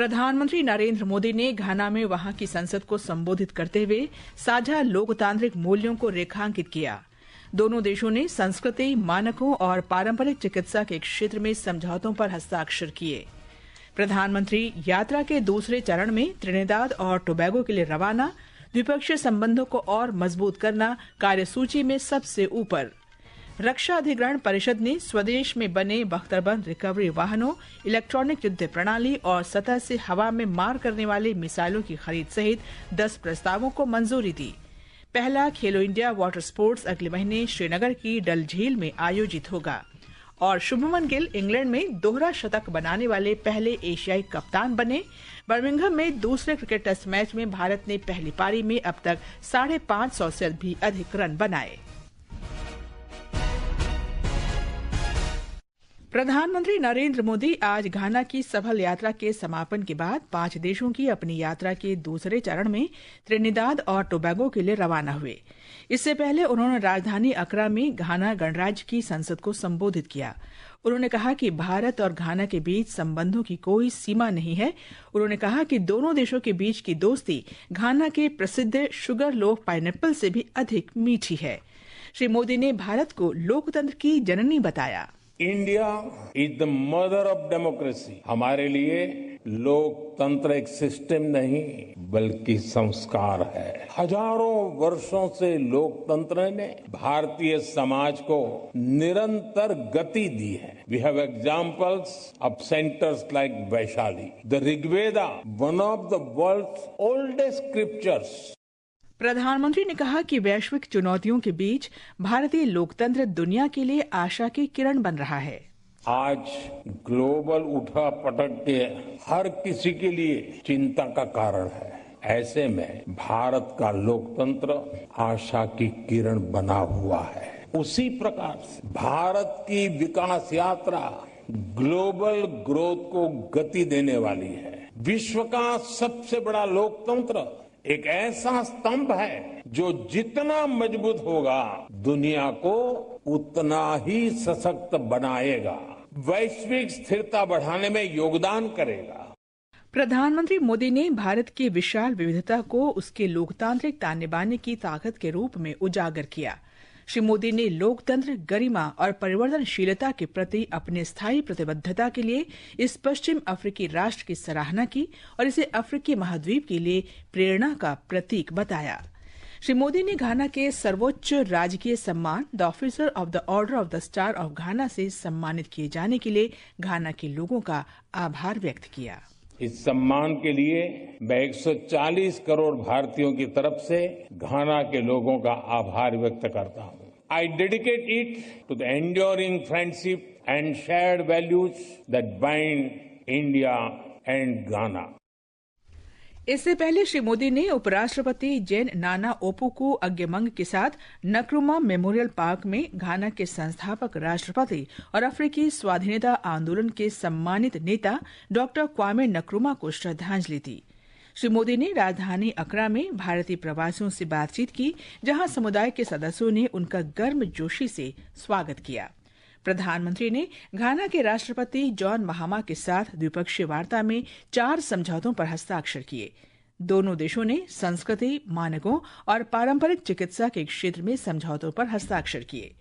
प्रधानमंत्री नरेंद्र मोदी ने घाना में वहां की संसद को संबोधित करते हुए साझा लोकतांत्रिक मूल्यों को रेखांकित किया। दोनों देशों ने संस्कृति, मानकों और पारंपरिक चिकित्सा के क्षेत्र में समझौतों पर हस्ताक्षर किए। प्रधानमंत्री यात्रा के दूसरे चरण में त्रिनिदाद और टोबैगो के लिए रवाना। द्विपक्षीय संबंधों को और मजबूत करना कार्यसूची में सबसे ऊपर। रक्षा अधिग्रहण परिषद ने स्वदेश में बने बख्तरबंद रिकवरी वाहनों, इलेक्ट्रॉनिक युद्ध प्रणाली और सतह से हवा में मार करने वाले मिसाइलों की खरीद सहित 10 प्रस्तावों को मंजूरी दी। पहला खेलो इंडिया वाटर स्पोर्ट्स अगले महीने श्रीनगर की डल झील में आयोजित होगा। और शुभमन गिल इंग्लैंड में दोहरा शतक बनाने वाले पहले एशियाई कप्तान बने। बर्मिंघम में दूसरे क्रिकेट टेस्ट मैच में भारत ने पहली पारी में अब तक 550 से भी अधिक रन बनाए। प्रधानमंत्री नरेंद्र मोदी आज घाना की सफल यात्रा के समापन के बाद 5 देशों की अपनी यात्रा के दूसरे चरण में त्रिनिदाद और टोबैगो के लिए रवाना हुए। इससे पहले उन्होंने राजधानी अक्रा में घाना गणराज्य की संसद को संबोधित किया। उन्होंने कहा कि भारत और घाना के बीच संबंधों की कोई सीमा नहीं है। उन्होंने कहा कि दोनों देशों के बीच की दोस्ती घाना के प्रसिद्ध शुगर लोफ पाइनएप्पल से भी अधिक मीठी है। श्री मोदी ने भारत को लोकतंत्र की जननी बताया। India is the mother of democracy. हमारे लिए लोकतंत्र एक सिस्टम नहीं बल्कि संस्कार है। हजारों वर्षों से लोकतंत्र ने भारतीय समाज को निरंतर गति दी है। We have examples of centres like Vaishali, the Rigveda, one of the world's oldest scriptures. प्रधानमंत्री ने कहा कि वैश्विक चुनौतियों के बीच भारतीय लोकतंत्र दुनिया के लिए आशा की किरण बन रहा है। आज ग्लोबल उठापटक के हर किसी के लिए चिंता का कारण है। ऐसे में भारत का लोकतंत्र आशा की किरण बना हुआ है। उसी प्रकार से भारत की विकास यात्रा ग्लोबल ग्रोथ को गति देने वाली है। विश्व का सबसे बड़ा लोकतंत्र एक ऐसा स्तंभ है जो जितना मजबूत होगा दुनिया को उतना ही सशक्त बनाएगा, वैश्विक स्थिरता बढ़ाने में योगदान करेगा। प्रधानमंत्री मोदी ने भारत की विशाल विविधता को उसके लोकतांत्रिक ताने बाने की ताकत के रूप में उजागर किया। श्री मोदी ने लोकतंत्र, गरिमा और परिवर्तनशीलता के प्रति अपने स्थायी प्रतिबद्धता के लिए इस पश्चिम अफ्रीकी राष्ट्र की सराहना की और इसे अफ्रीकी महाद्वीप के लिए प्रेरणा का प्रतीक बताया। श्री मोदी ने घाना के सर्वोच्च राजकीय सम्मान the officer of the order of the star of घाना से सम्मानित किए जाने के लिए घाना के लोगों का आभार व्यक्त किया। इस सम्मान के लिए मैं 140 करोड़ भारतीयों की तरफ से घाना के लोगों का आभार व्यक्त करता हूं। I dedicate it to the enduring friendship and shared values that bind India and Ghana. इससे पहले श्री मोदी ने उपराष्ट्रपति जेन नाना ओपुकू अग्यमंग के साथ नक्रुमा मेमोरियल पार्क में घाना के संस्थापक राष्ट्रपति और अफ्रीकी स्वाधीनता आंदोलन के सम्मानित नेता डॉक्टर क्वामे नक्रुमा को श्रद्धांजलि दी। श्री मोदी ने राजधानी अक्रा में भारतीय प्रवासियों से बातचीत की, जहां समुदाय के सदस्यों ने उनका गर्मजोशी से स्वागत किया। प्रधानमंत्री ने घाना के राष्ट्रपति जॉन महामा के साथ द्विपक्षीय वार्ता में 4 समझौतों पर हस्ताक्षर किए। दोनों देशों ने संस्कृति, मानकों और पारंपरिक चिकित्सा के क्षेत्र में समझौतों पर हस्ताक्षर किए।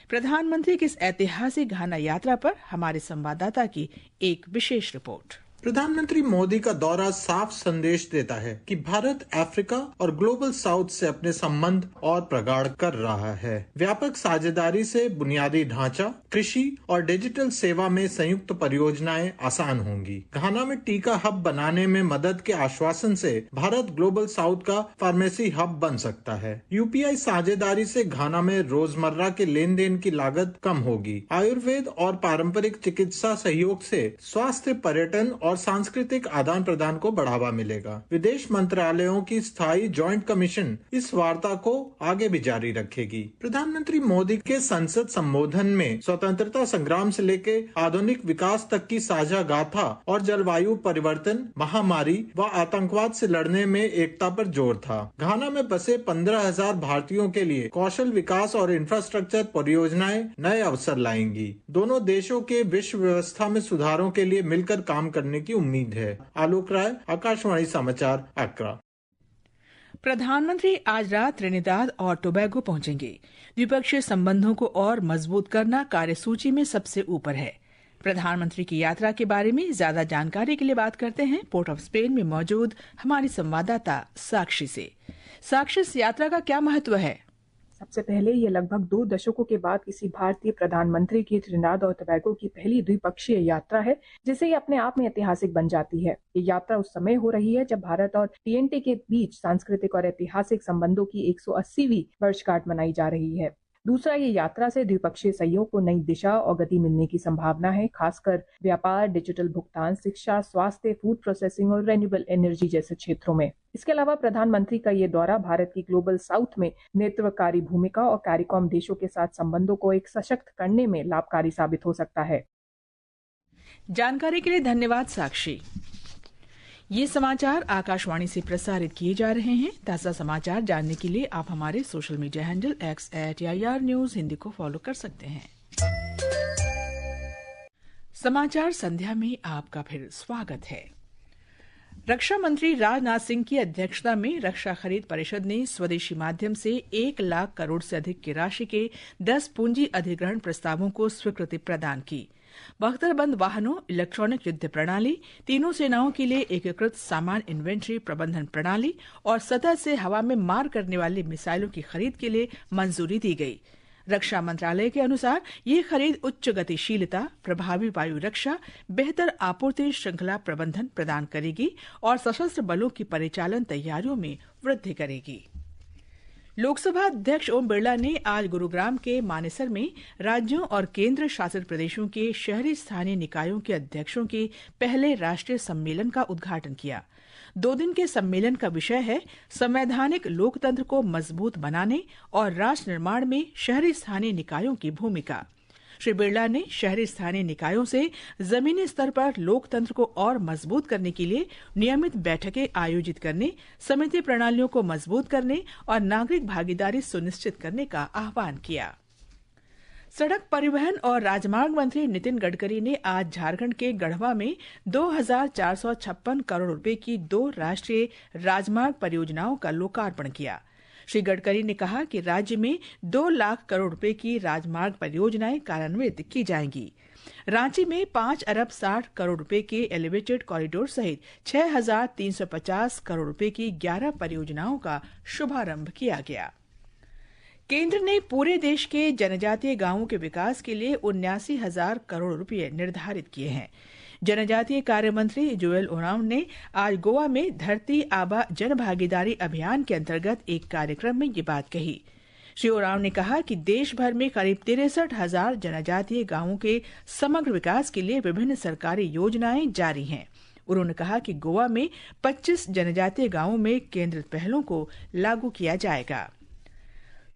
प्रधानमंत्री की इस ऐतिहासिक घाना यात्रा पर हमारे संवाददाता की एक विशेष रिपोर्ट। प्रधानमंत्री मोदी का दौरा साफ संदेश देता है कि भारत अफ्रीका और ग्लोबल साउथ से अपने संबंध और प्रगाढ़ कर रहा है। व्यापक साझेदारी से बुनियादी ढांचा, कृषि और डिजिटल सेवा में संयुक्त परियोजनाएं आसान होंगी। घाना में टीका हब बनाने में मदद के आश्वासन से भारत ग्लोबल साउथ का फार्मेसी हब बन सकता है। यूपीआई साझेदारी से घाना में रोजमर्रा के लेन देन की लागत कम होगी। आयुर्वेद और पारंपरिक चिकित्सा सहयोग से स्वास्थ्य, पर्यटन और सांस्कृतिक आदान प्रदान को बढ़ावा मिलेगा। विदेश मंत्रालयों की स्थायी जॉइंट कमीशन इस वार्ता को आगे भी जारी रखेगी। प्रधानमंत्री मोदी के संसद संबोधन में स्वतंत्रता संग्राम से लेकर आधुनिक विकास तक की साझा गाथा और जलवायु परिवर्तन, महामारी व आतंकवाद से लड़ने में एकता पर जोर था। घाना में बसे 15,000 भारतीयों के लिए कौशल विकास और इंफ्रास्ट्रक्चर परियोजनाएं नए अवसर लाएंगी। दोनों देशों के विश्व व्यवस्था में सुधारों के लिए मिलकर काम करने की उम्मीद है। आलोक राय, आकाशवाणी समाचार, अक्रा। प्रधानमंत्री आज रात त्रिनिदाद और टोबैगो पहुंचेंगे। द्विपक्षीय संबंधों को और मजबूत करना कार्यसूची में सबसे ऊपर है। प्रधानमंत्री की यात्रा के बारे में ज्यादा जानकारी के लिए बात करते हैं पोर्ट ऑफ स्पेन में मौजूद हमारी संवाददाता साक्षी से। साक्षी, इस यात्रा का क्या महत्व है? सबसे पहले ये लगभग 2 दशकों के बाद किसी भारतीय प्रधानमंत्री की त्रिनिदाद और टोबैगो की पहली द्विपक्षीय यात्रा है, जिसे ये अपने आप में ऐतिहासिक बन जाती है। ये यात्रा उस समय हो रही है जब भारत और TNT के बीच सांस्कृतिक और ऐतिहासिक संबंधों की 180वीं वर्षगांठ मनाई जा रही है। दूसरा, ये यात्रा से द्विपक्षीय सहयोग को नई दिशा और गति मिलने की संभावना है, खासकर व्यापार, डिजिटल भुगतान, शिक्षा, स्वास्थ्य, फूड प्रोसेसिंग और रिन्यूएबल एनर्जी जैसे क्षेत्रों में। इसके अलावा प्रधानमंत्री का ये दौरा भारत की ग्लोबल साउथ में नेतृत्वकारी भूमिका और कैरिकॉम देशों के साथ संबंधों को एक सशक्त करने में लाभकारी साबित हो सकता है। जानकारी के लिए धन्यवाद साक्षी। ये समाचार आकाशवाणी से प्रसारित किए जा रहे हैं। ताज़ा समाचार जानने के लिए आप हमारे social media handle X@AIR News Hindi को फॉलो कर सकते हैं। समाचार संध्या में आपका फिर स्वागत है। रक्षा मंत्री राजनाथ सिंह की अध्यक्षता में रक्षा खरीद परिषद ने स्वदेशी माध्यम से 1 लाख करोड़ से अधिक की राशि के 10 पूंजी अधिग्रहण प्रस्तावों को स्वीकृति प्रदान की। बख्तरबंद वाहनों, इलेक्ट्रॉनिक युद्ध प्रणाली, तीनों सेनाओं के लिए एकीकृत सामान इन्वेंट्री प्रबंधन प्रणाली और सतह से हवा में मार करने वाली मिसाइलों की खरीद के लिए मंजूरी दी गई। रक्षा मंत्रालय के अनुसार ये खरीद उच्च गतिशीलता, प्रभावी वायु रक्षा, बेहतर आपूर्ति श्रृंखला प्रबंधन प्रदान करेगी और सशस्त्र बलों की परिचालन तैयारियों में वृद्धि करेगी। लोकसभा अध्यक्ष ओम बिरला ने आज गुरुग्राम के मानेसर में राज्यों और केंद्र शासित प्रदेशों के शहरी स्थानीय निकायों के अध्यक्षों के पहले राष्ट्रीय सम्मेलन का उद्घाटन किया। 2 दिन के सम्मेलन का विषय है संवैधानिक लोकतंत्र को मजबूत बनाने और राष्ट्र निर्माण में शहरी स्थानीय निकायों की भूमिका। श्री बिरला ने शहरी स्थानीय निकायों से जमीनी स्तर पर लोकतंत्र को और मजबूत करने के लिए नियमित बैठकें आयोजित करने, समिति प्रणालियों को मजबूत करने और नागरिक भागीदारी सुनिश्चित करने का आह्वान किया। सड़क परिवहन और राजमार्ग मंत्री नितिन गडकरी ने आज झारखंड के गढ़वा में 2456 करोड़ रुपए की 2 राष्ट्रीय राजमार्ग परियोजनाओं का लोकार्पण किया। श्री गडकरी ने कहा कि राज्य में 2 लाख करोड़ रुपए की राजमार्ग परियोजनाएं कार्यान्वित की जाएंगी। रांची में 5 अरब 60 करोड़ रुपए के एलिवेटेड कॉरिडोर सहित 6350 करोड़ रुपए की 11 परियोजनाओं का शुभारंभ किया गया। केंद्र ने पूरे देश के जनजातीय गांवों के विकास के लिए 79,000 करोड़ रुपए निर्धारित किए हैं। जनजातीय कार्य मंत्री जोएल ओराम ने आज गोवा में धरती आबा जन भागीदारी अभियान के अंतर्गत एक कार्यक्रम में ये बात कही। श्री ओराम ने कहा कि देश भर में करीब 63,000 जनजातीय गांवों के समग्र विकास के लिए विभिन्न सरकारी योजनाएं जारी हैं। उन्होंने कहा कि गोवा में 25 जनजातीय गांवों में केंद्रित पहलों को लागू किया जाएगा।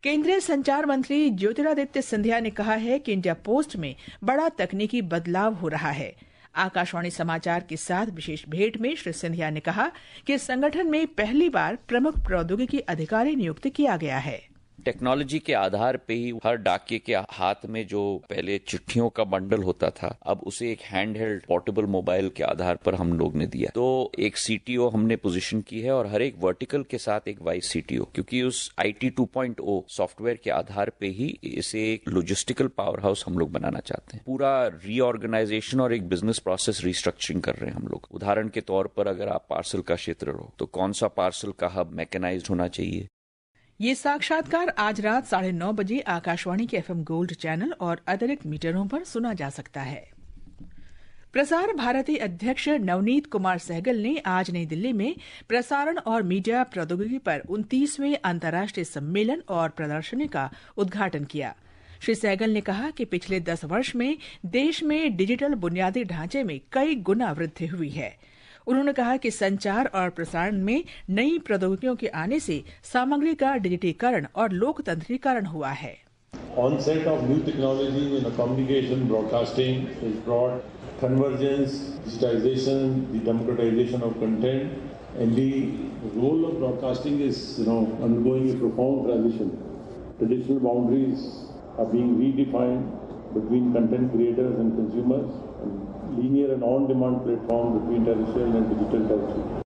केंद्रीय संचार मंत्री ज्योतिरादित्य सिंधिया ने कहा है कि इंडिया पोस्ट में बड़ा तकनीकी बदलाव हो रहा है। आकाशवाणी समाचार के साथ विशेष भेंट में श्री सिंधिया ने कहा कि संगठन में पहली बार प्रमुख प्रौद्योगिकी अधिकारी नियुक्त किया गया है। टेक्नोलॉजी के आधार पे ही हर डाकिये के हाथ में जो पहले चिट्ठियों का बंडल होता था, अब उसे एक हैंड हेल्ड पोर्टेबल मोबाइल के आधार पर हम लोग ने दिया। तो एक CTO हमने पोजीशन की है और हर एक वर्टिकल के साथ एक वाइस CTO, क्योंकि उस IT 2.0 सॉफ्टवेयर के आधार पे ही इसे एक लॉजिस्टिकल पावर हाउस हम लोग बनाना चाहते हैं। पूरा रीऑर्गेनाइजेशन और एक बिजनेस प्रोसेस रिस्ट्रक्चरिंग कर रहे हैं हम लोग। उदाहरण के तौर पर अगर आप पार्सल का क्षेत्र हो तो कौन सा पार्सल का हब मैकेनाइज्ड होना चाहिए। ये साक्षात्कार आज रात 9:30 बजे आकाशवाणी के FM गोल्ड चैनल और अतिरिक्त मीटरों पर सुना जा सकता है। प्रसार भारती अध्यक्ष नवनीत कुमार सहगल ने आज नई दिल्ली में प्रसारण और मीडिया प्रौद्योगिकी पर 29वें अंतर्राष्ट्रीय सम्मेलन और प्रदर्शनी का उद्घाटन किया। श्री सहगल ने कहा कि पिछले 10 वर्ष में देश में डिजिटल बुनियादी ढांचे में कई गुना वृद्धि हुई है। उन्होंने कहा कि संचार और प्रसारण में नई प्रौद्योगिकियों के आने से सामग्री का डिजिटीकरण और लोकतंत्रीकरण हुआ है। Onset of new technology in communication, broadcasting has brought convergence, digitization, the democratization of content, and the role of broadcasting is, undergoing a profound transition. Traditional boundaries are being redefined between content creators and consumers, and linear and on-demand platform between terrestrial and digital television.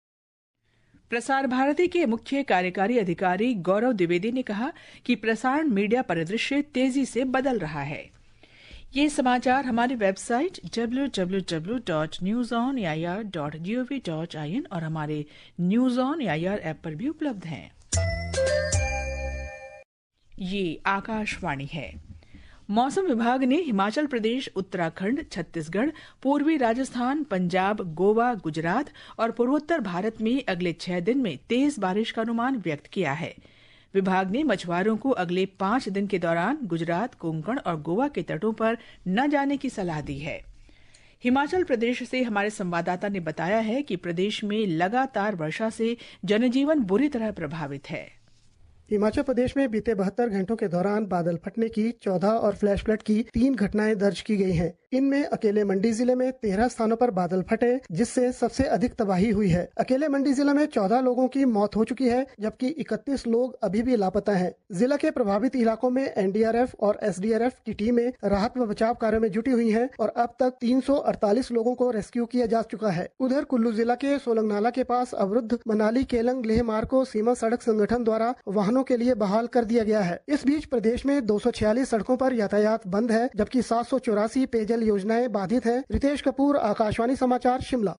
Prasar Bharati के मुख्य कार्यकारी अधिकारी गौरव द्विवेदी ने कहा कि प्रसारण media परिदृश्य तेजी से बदल रहा है। ये समाचार हमारी वेबसाइट www.newsonair.gov.in और हमारे न्यूज ऑन एआईआर ऐप पर भी उपलब्ध हैं। ये आकाशवाणी है। मौसम विभाग ने हिमाचल प्रदेश, उत्तराखंड, छत्तीसगढ़, पूर्वी राजस्थान, पंजाब, गोवा, गुजरात और पूर्वोत्तर भारत में अगले 6 दिन में तेज बारिश का अनुमान व्यक्त किया है। विभाग ने मछुआरों को अगले 5 दिन के दौरान गुजरात, कोंकण और गोवा के तटों पर न जाने की सलाह दी है। हिमाचल प्रदेश से हमारे संवाददाता ने बताया है कि प्रदेश में लगातार वर्षा से जनजीवन बुरी तरह प्रभावित है। हिमाचल प्रदेश में बीते 72 घंटों के दौरान बादल फटने की 14 और फ्लैश फ्लड की 3 घटनाएं दर्ज की गई हैं। इनमें अकेले मंडी जिले में 13 स्थानों पर बादल फटे, जिससे सबसे अधिक तबाही हुई है। अकेले मंडी जिले में 14 लोगों की मौत हो चुकी है, जबकि 31 लोग अभी भी लापता हैं। जिला के प्रभावित इलाकों में एनडीआरएफ और एसडीआरएफ की टीमें राहत व बचाव कार्य में जुटी हुई हैं और अब तक 348 लोगों को रेस्क्यू किया जा चुका है। उधर कुल्लू जिला के सोलंगनाला के पास अवरुद्ध मनाली केलंग लेह मार्ग को सीमा सड़क संगठन द्वारा वाहनों के लिए बहाल कर दिया गया है। इस बीच प्रदेश में 246 सड़कों पर यातायात बंद है, जबकि 784 पेयजल योजनाएं बाधित हैं। रितेश कपूर, आकाशवाणी समाचार, शिमला।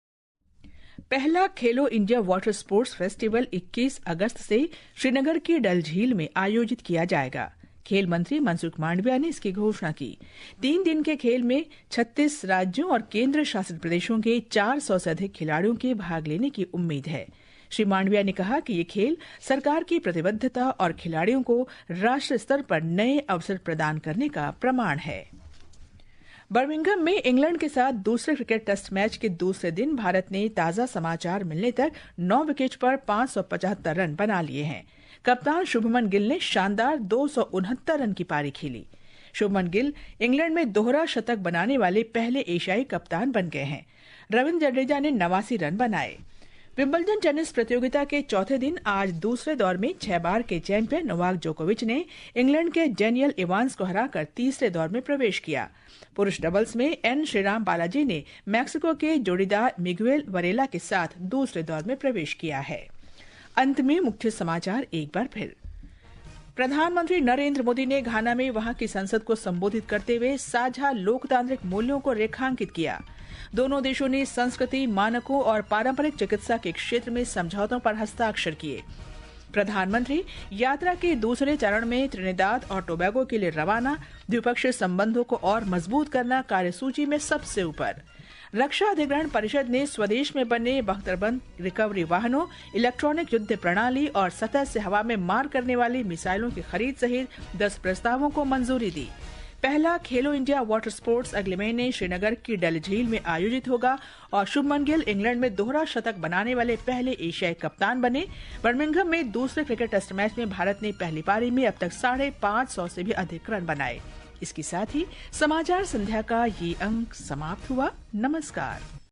पहला खेलो इंडिया वाटर स्पोर्ट्स फेस्टिवल 21 अगस्त से श्रीनगर की डल झील में आयोजित किया जाएगा। खेल मंत्री मनसुख मांडविया ने इसकी घोषणा की। 3 दिन के खेल में 36 राज्यों और केंद्र शासित प्रदेशों के 400 से अधिक खिलाड़ियों के भाग लेने की उम्मीद है। श्री मांडविया ने कहा कि ये खेल सरकार की प्रतिबद्धता और खिलाड़ियों को राष्ट्रीय स्तर पर नए अवसर प्रदान करने का प्रमाण है। बर्मिंघम में इंग्लैंड के साथ दूसरे क्रिकेट टेस्ट मैच के दूसरे दिन भारत ने ताजा समाचार मिलने तक 9 विकेट पर 575 रन बना लिए हैं। कप्तान शुभमन गिल ने शानदार 269 रन की पारी खेली। शुभमन गिल इंग्लैंड में दोहरा शतक बनाने वाले पहले एशियाई कप्तान बन गए हैं। रविंद्र जडेजा ने 89 रन बनाए। विंबलडन टेनिस प्रतियोगिता के चौथे दिन आज दूसरे दौर में 6 बार के चैंपियन नोवाक जोकोविच ने इंग्लैंड के डेनियल इवांस को हराकर तीसरे दौर में प्रवेश किया। पुरुष डबल्स में एन श्रीराम बालाजी ने मैक्सिको के जोड़ीदार मिगुएल वरेला के साथ दूसरे दौर में प्रवेश किया है। अंत में मुख्य समाचार एक बार फिर। प्रधानमंत्री नरेंद्र मोदी ने घाना में वहां की संसद को संबोधित करते हुए साझा लोकतांत्रिक मूल्यों को रेखांकित किया। दोनों देशों ने संस्कृति, मानकों और पारंपरिक चिकित्सा के क्षेत्र में समझौतों पर हस्ताक्षर किए। प्रधानमंत्री यात्रा के दूसरे चरण में त्रिनिदाद और टोबैगो के लिए रवाना। द्विपक्षीय संबंधों को और मजबूत करना कार्यसूची में सबसे ऊपर। रक्षा अधिग्रहण परिषद ने स्वदेश में बने बख्तरबंद रिकवरी वाहनों, इलेक्ट्रॉनिक युद्ध प्रणाली और सतह से हवा में मार करने वाली मिसाइलों की खरीद सहित 10 प्रस्तावों को मंजूरी दी। पहला खेलो इंडिया वाटर स्पोर्ट्स अगले महीने श्रीनगर की डल झील में आयोजित होगा और शुभमन गिल इंग्लैंड में दोहरा शतक बनाने वाले पहले एशियाई कप्तान बने। बर्मिंघम में दूसरे क्रिकेट टेस्ट मैच में भारत ने पहली पारी में अब तक 550 से भी अधिक रन बनाए। इसके साथ ही समाचार संध्या का ये अंक समाप्त हुआ। नमस्कार।